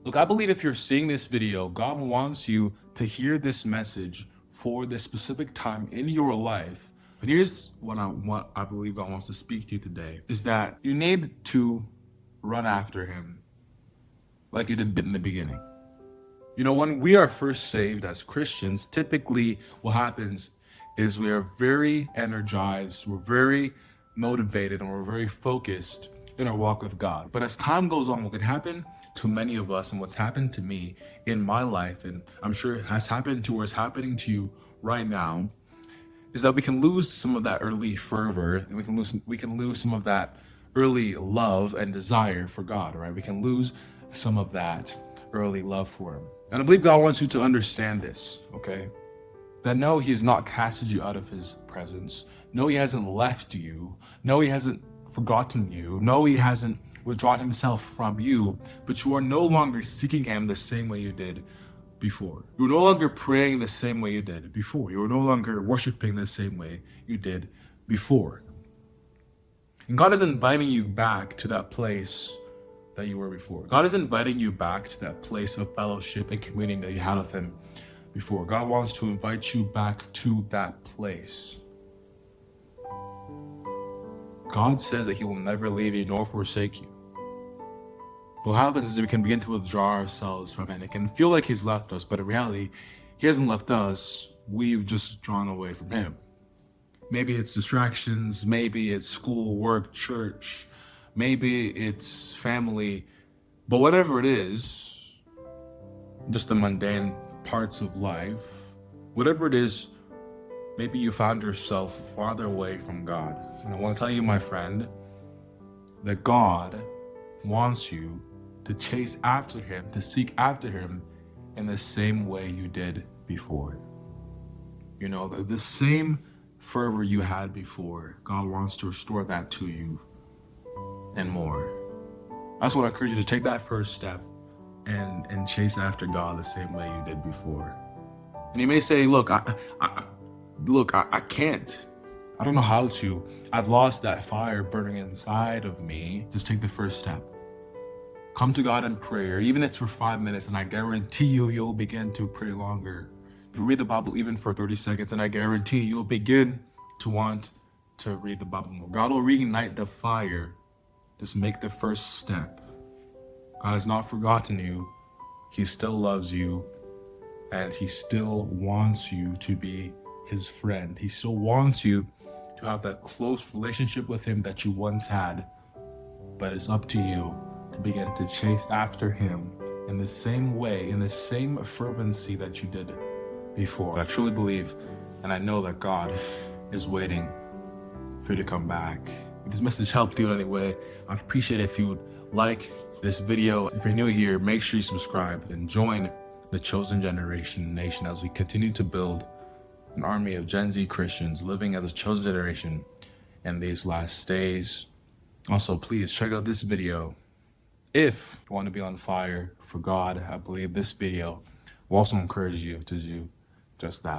Look, I believe if you're seeing this video, God wants you to hear this message for this specific time in your life. But here's what I believe God wants to speak to you today, is that you need to run after him like you did in the beginning. You know, when we are first saved as Christians, typically what happens is we are very energized, we're very motivated, and we're very focused in our walk with God. But as time goes on, what can happen to many of us, and what's happened to me in my life, and I'm sure it has happened to or is happening to you right now, is that we can lose some of that early fervor, and we can lose some of that early love and desire for God, right? We can lose some of that early love for him. And I believe God wants you to understand this, okay? That no, he has not casted you out of his presence. No, he hasn't left you. No, he hasn't forgotten you. No, he hasn't withdrawn himself from you, but you are no longer seeking him the same way you did before. You're no longer praying the same way you did before. You're no longer worshiping the same way you did before. And God is inviting you back to that place that you were before. God is inviting you back to that place of fellowship and communion that you had with him before. God wants to invite you back to that place. God says that he will never leave you nor forsake you. What happens is we can begin to withdraw ourselves from him. It can feel like he's left us, but in reality, he hasn't left us. We've just drawn away from him. Maybe it's distractions, maybe it's school, work, church, maybe it's family, but whatever it is, just the mundane parts of life, whatever it is, maybe you found yourself farther away from God. And I want to tell you, my friend, that God wants you to chase after him, to seek after him in the same way you did before. You know, the same fervor you had before, God wants to restore that to you and more. I just want to encourage you to take that first step and chase after God the same way you did before. And you may say, look, I can't. I don't know how to. I've lost that fire burning inside of me. Just take the first step. Come to God in prayer, even if it's for 5 minutes, and I guarantee you'll begin to pray longer. If you read the Bible even for 30 seconds, and I guarantee you'll begin to want to read the Bible more. God will reignite the fire. Just make the first step. God has not forgotten you. He still loves you, and he still wants you to be his friend. He still wants you to have that close relationship with him that you once had. But it's up to you to begin to chase after him in the same way, in the same fervency that you did before. I truly believe, and I know that God is waiting for you to come back. If this message helped you in any way, I'd appreciate it if you would like this video. If you're new here, make sure you subscribe and join the Chosen Generation Nation as we continue to build an army of Gen Z Christians living as a chosen generation in these last days. Also, please check out this video. If you want to be on fire for God, I believe this video will also encourage you to do just that.